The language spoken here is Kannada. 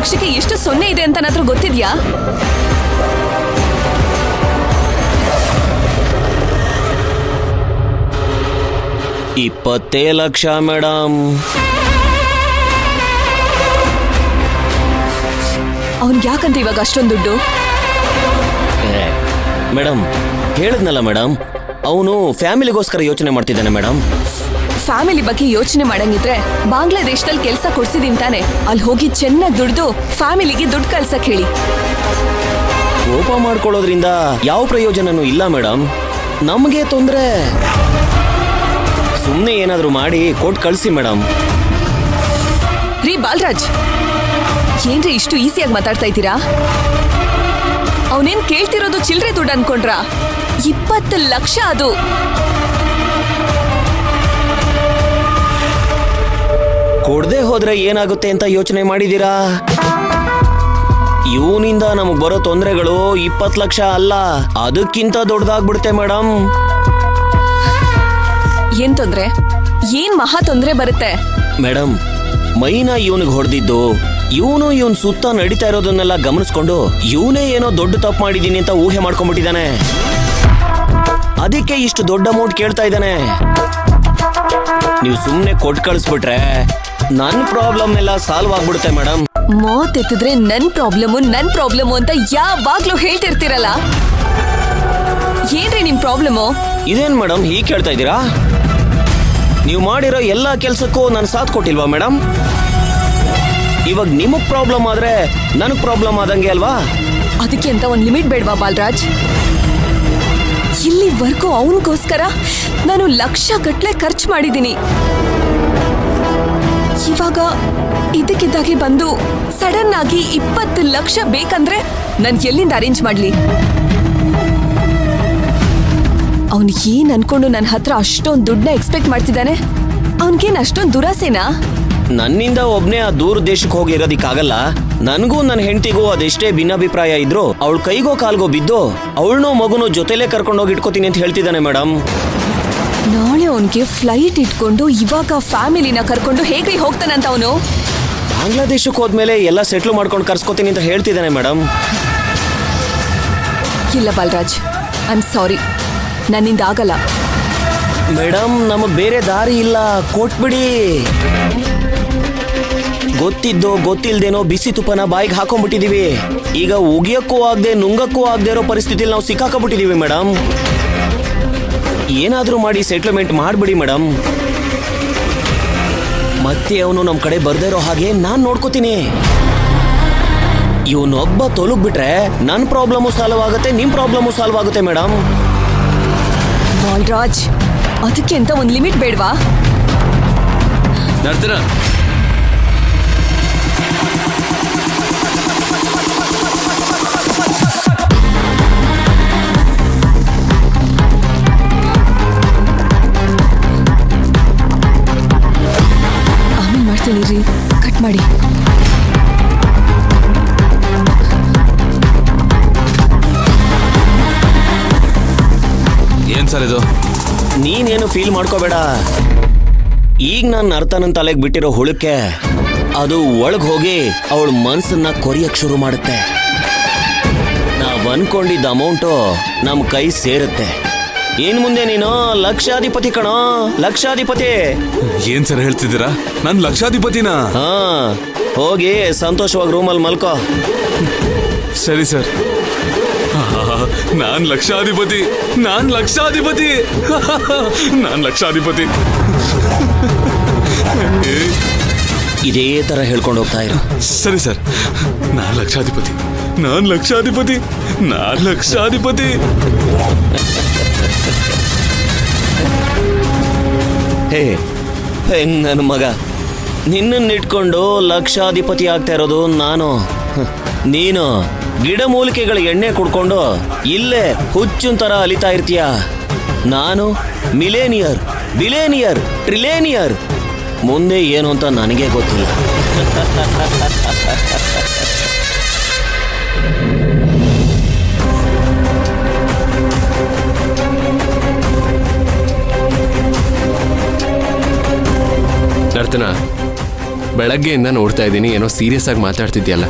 ಲಕ್ಷಕ್ಕೆ ಎಷ್ಟು ಸೊನ್ನೆ ಇದೆ ಅಂತ ನಾತ್ರ ಗೊತ್ತಿದ್ಯಾ? $20 ಲಕ್ಷ ಮೇಡಮ್. ಅವನ್ಗೆ ಯಾಕಂತ ಇವಾಗ ಅಷ್ಟೊಂದು ದುಡ್ಡು? ಮೇಡಮ್ ಹೇಳಿದ್ನಲ್ಲ ಮೇಡಮ್, ಅವನು ಫ್ಯಾಮಿಲಿಗೋಸ್ಕರ ಯೋಚನೆ ಮಾಡ್ತಿದ್ದಾನೆ ಮೇಡಮ್. ಫ್ಯಾಮಿಲಿ ಬಗ್ಗೆ ಯೋಚನೆ ಮಾಡಂಗಿದ್ರೆ ಬಾಂಗ್ಲಾದೇಶದಲ್ಲಿ ಕೆಲಸ ಕೊಡ್ಸಿದೀನಿ ತಾನೆ, ಅಲ್ಲಿ ಹೋಗಿ ಚೆನ್ನಾಗಿ ದುಡ್ದು ಫ್ಯಾಮಿಲಿಗೆ ದುಡ್ಡು ಕಳ್ಸಕ್ ಹೇಳಿ. ಕೋಪ ಮಾಡ್ಕೊಳ್ಳೋದ್ರಿಂದ ಯಾವ ಪ್ರಯೋಜನನೂ ಇಲ್ಲ ಮೇಡಮ್, ನಮಗೆ ತೊಂದರೆ. ಸುಮ್ಮನೆ ಏನಾದರೂ ಮಾಡಿ ಕೊಟ್ಟು ಕಳಿಸಿ ಮೇಡಮ್. ರೀ ಬಾಲರಾಜ್, ಏನ್ರಿ ಇಷ್ಟು ಈಸಿಯಾಗಿ ಮಾತಾಡ್ತಾ ಇದ್ದೀರಾ? ಅವನೇನ್ ಕೇಳ್ತಿರೋದು ಚಿಲ್ರೆ ದುಡ್ಡು ಅನ್ಕೊಂಡ್ರ? 20 ಲಕ್ಷ ಅದು. ಕೊಡದೆ ಹೋದ್ರೆ ಏನಾಗುತ್ತೆ ಅಂತ ಯೋಚನೆ ಮಾಡಿದೀರಾ? ಇವನಿಂದ ನಮಗ್ ಬರೋ ತೊಂದರೆಗಳು 20 ಲಕ್ಷ ಅಲ್ಲ, ಅದಕ್ಕಿಂತ ದೊಡ್ಡದಾಗ್ಬಿಡುತ್ತೆ ಮೇಡಮ್. ಏನ್ ತೊಂದ್ರೆ? ಏನ್ ಮಹಾ ತೊಂದ್ರೆ ಬರುತ್ತೆ? ಮೇಡಮ್, ಮೈನ ಇವನಿಗೆ ಹೊಡೆದಿದ್ದು, ಇವನ್ ಸುತ್ತ ನಡೀತಾ ಇರೋದನ್ನೆಲ್ಲ ಗಮನಿಸ್ಕೊಂಡು ಇವನೇ ಏನೋ ದೊಡ್ಡ ತಪ್ಪು ಮಾಡಿದೀನಿ ಅಂತ ಊಹೆ ಮಾಡ್ಕೊಂಡ್ಬಿಟ್ಟಿದ್ದಾನೆ. ಅದಕ್ಕೆ ಇಷ್ಟು ದೊಡ್ಡ ಅಮೌಂಟ್ ಕೇಳ್ತಾ ಇದ್ದಾನೆ. ನೀವು ಸುಮ್ಮನೆ ಕೊಟ್ಟು ಕಳಿಸ್ಬಿಟ್ರೆ ನನ್ನ ಪ್ರಾಬ್ಲಮ್ ಎಲ್ಲ ಸಾಲ್ವ್ ಆಗ್ಬಿಡುತ್ತೆ ಮೇಡಮ್. ಮಾತೆತ್ತಿದ್ರೆ ನನ್ ಪ್ರಾಬ್ಲಮ್ ಅಂತ ಯಾವಾಗ್ಲೂ ಹೇಳ್ತಿರ್ತೀರಲ್ಲ, ಏನ್ರಿ ನಿಮ್ ಪ್ರಾಬ್ಲಮು? ಇದೇನ್ ಮೇಡಮ್ ಹೀಗೆ ಕೇಳ್ತಾ ಇದ್ದೀರಾ? ನೀವು ಮಾಡಿರೋ ಎಲ್ಲಾ ಕೆಲ್ಸಕ್ಕೂ ನಾನು ಸಾಥ್ ಕೊಟ್ಟಿಲ್ವಾ ಮೇಡಮ್? ಇವಾಗ ನಿಮಗ್ ಪ್ರಾಬ್ಲಮ್ ಆದ್ರೆ ನನಗ್ ಪ್ರಾಬ್ಲಮ್ ಆದಂಗೆ ಅಲ್ವಾ? ಅದಕ್ಕೆ ಅಂತ ಒಂದ್ ಲಿಮಿಟ್ ಬೇಡ್ವಾ ಬಾಲರಾಜ್? ಇಲ್ಲಿವರೆಗೂ ಅವನಿಗೋಸ್ಕರ ನಾನು ಲಕ್ಷ ಗಟ್ಲೆ ಖರ್ಚು ಮಾಡಿದ್ದೀನಿ. ಇವಾಗ ಇದಕ್ಕಿದ್ದಾಗೆ ಬಂದು ಸಡನ್ ಆಗಿ 20 ಲಕ್ಷ ಬೇಕಂದ್ರೆ ನನ್ ಎಲ್ಲಿಂದ ಅರೇಂಜ್ ಮಾಡ್ಲಿ? ಅವನ್ ಏನ್ ಅನ್ಕೊಂಡು ನನ್ನ ಹತ್ರ ಅಷ್ಟೊಂದು ದುಡ್ಡನ್ನ ಎಕ್ಸ್ಪೆಕ್ಟ್ ಮಾಡ್ತಿದ್ದಾನೆ? ಅವನ್ಗೇನ್ ಅಷ್ಟೊಂದು ದುರಾಸೆನಾ? ನನ್ನಿಂದ ಒಬ್ನೇ ಆ ದೂರ ದೇಶಕ್ಕೆ ಹೋಗಿ ಇರೋದಿಕ್ಕಾಗಲ್ಲ. ನನಗೂ ನನ್ನ ಹೆಂಡತಿಗೂ ಅದೆಷ್ಟೇ ಭಿನ್ನಾಭಿಪ್ರಾಯ ಇದ್ರು ಅವಳ ಕೈಗೋ ಕಾಲ್ಗೋ ಬಿದ್ದು ಅವಳನ್ನೋ ಮಗುನೋ ಜೊತೆಲೇ ಕರ್ಕೊಂಡೋಗಿ ಇಟ್ಕೋತೀನಿ ಅಂತ ಹೇಳ್ತಿದ್ದಾನೆ ಮೇಡಮ್. ನಾಳೆ ಅವನ್ಗೆ ಫ್ಲೈಟ್ ಇಟ್ಕೊಂಡು ಇವಾಗ ಫ್ಯಾಮಿಲಿನ ಕರ್ಕೊಂಡು ಹೇಗ್ರಿ ಹೋಗ್ತಾನಂತ ಅವನು? ಬಾಂಗ್ಲಾದೇಶಕ್ಕೆ ಹೋದ್ಮೇಲೆ ಎಲ್ಲ ಸೆಟ್ಲ್ ಮಾಡ್ಕೊಂಡು ಕರ್ಸ್ಕೋತೀನಿ ಅಂತ ಹೇಳ್ತಿದ್ದಾನೆ ಮೇಡಮ್. ಇಲ್ಲ ಬಾಲರಾಜ್, ಐ ಆಮ್ ಸಾರಿ, ನನ್ನಿಂದ ಆಗಲ್ಲ. ಮೇಡಮ್, ನಮಗ್ ಬೇರೆ ದಾರಿ ಇಲ್ಲ, ಕೊಟ್ಬಿಡಿ. ಗೊತ್ತಿದ್ದೋ ಗೊತ್ತಿಲ್ದೇನೋ ಬಿಸಿ ತುಪ್ಪನ ಬಾಯಿಗೆ ಹಾಕೊಂಡ್ಬಿಟ್ಟಿದೀವಿ. ಈಗ ಉಗಿಯಕ್ಕೂ ಆಗದೆ ನುಂಗಕ್ಕೂ ಆಗದೆ ಇರೋ ಪರಿಸ್ಥಿತಿಲಿ ನಾವು ಸಿಕ್ಕಾಕೊಂಡ್ಬಿಟ್ಟಿದೀವಿ ಮೇಡಮ್. ಏನಾದ್ರೂ ಮಾಡಿ ಸೆಟ್ಲ್ಮೆಂಟ್ ಮಾಡ್ಬಿಡಿ ಮೇಡಮ್. ಮತ್ತೆ ಅವನು ನಮ್ಮ ಕಡೆ ಬರ್ದೇ ಇರೋ ಹಾಗೆ ನಾನ್ ನೋಡ್ಕೋತೀನಿ. ಇವನೊಬ್ಬ ತೊಲಗ್ಬಿಟ್ರೆ ನನ್ನ ಪ್ರಾಬ್ಲಮು ಸಾಲ್ವ್ ಆಗುತ್ತೆ, ನಿಮ್ ಪ್ರಾಬ್ಲಮು ಸಾಲ್ವ್ ಆಗುತ್ತೆ ಮೇಡಮ್. ಬಾಲರಾಜ್, ಅದಕ್ಕೆ ಅಂತ ಒಂದ್ ಲಿಮಿಟ್ ಬೇಡ್ವಾ? ಆಮೇಲೆ ಮಾಡ್ತೀನಿ ರೀ, ಕಟ್ ಮಾಡಿ. ಏನ್ ಸರ್ ಇದು? ನೀನೇನು ಫೀಲ್ ಮಾಡ್ಕೋಬೇಡ. ಈಗ ನನ್ನ ಅರ್ಥ ನನ್ನ ತಲೆಗೆ ಬಿಟ್ಟಿರೋ ಹುಳಕ್ಕೆ ಅದು ಒಳಗ್ ಹೋಗಿ ಅವಳ ಮನ್ಸನ್ನ ಕೊರಿಯಕ್ ಶುರು ಮಾಡುತ್ತೆ. ನಾವ್ ಅನ್ಕೊಂಡಿದ್ದ ಅಮೌಂಟು ನಮ್ ಕೈ ಸೇರುತ್ತೆ. ಇನ್ ಮುಂದೆ ನೀನು ಲಕ್ಷಾಧಿಪತಿ ಕಣೋ, ಲಕ್ಷಾಧಿಪತಿ. ಏನ್ ಸರ್ ಹೇಳ್ತಿದ್ದೀರಾ? ನಾನ್ ಲಕ್ಷಾಧಿಪತಿನಾ? ಹಾ, ಹೋಗಿ ಸಂತೋಷವಾಗಿ ರೂಮಲ್ಲಿ ಮಲ್ಕೋ. ಸರಿ ಸರ್. ನಾನ್ ಲಕ್ಷಾಧಿಪತಿ, ನಾನ್ ಲಕ್ಷಾಧಿಪತಿ, ನಾನ್ ಲಕ್ಷಾಧಿಪತಿ. ಇದೇ ತರ ಹೇಳ್ಕೊಂಡು ಹೋಗ್ತಾ ಇರು. ಸರಿ ಸರ್. ನಾನ್ ಲಕ್ಷಾಧಿಪತಿ, ನಾನ್ ಲಕ್ಷಾಧಿಪತಿ, ನಾನ್ ಲಕ್ಷಾಧಿಪತಿ. ಹೇ ನನ್ನ ಮಗ, ನಿನ್ನನ್ನಿಟ್ಕೊಂಡು ಲಕ್ಷಾಧಿಪತಿ ಆಗ್ತಾ ಇರೋದು ನಾನು. ನೀನು ಗಿಡಮೂಲಿಕೆಗಳ ಎಣ್ಣೆ ಕುಡ್ಕೊಂಡು ಇಲ್ಲೇ ಹುಚ್ಚುನ್ ತರ ಅಲಿತಾ ಇರ್ತೀಯ. ನಾನು ಮಿಲೇನಿಯರ್, ಬಿಲೇನಿಯರ್, ಟ್ರಿಲೇನಿಯರ್. ಮುಂದೆ ಏನು ಅಂತ ನನಗೆ ಗೊತ್ತಿಲ್ಲ. ನರ್ತನ, ಬೆಳಗ್ಗೆಯಿಂದ ನೋಡ್ತಾ ಇದ್ದೀನಿ, ಏನೋ ಸೀರಿಯಸ್ ಆಗಿ ಮಾತಾಡ್ತಿದ್ಯಲ್ಲ.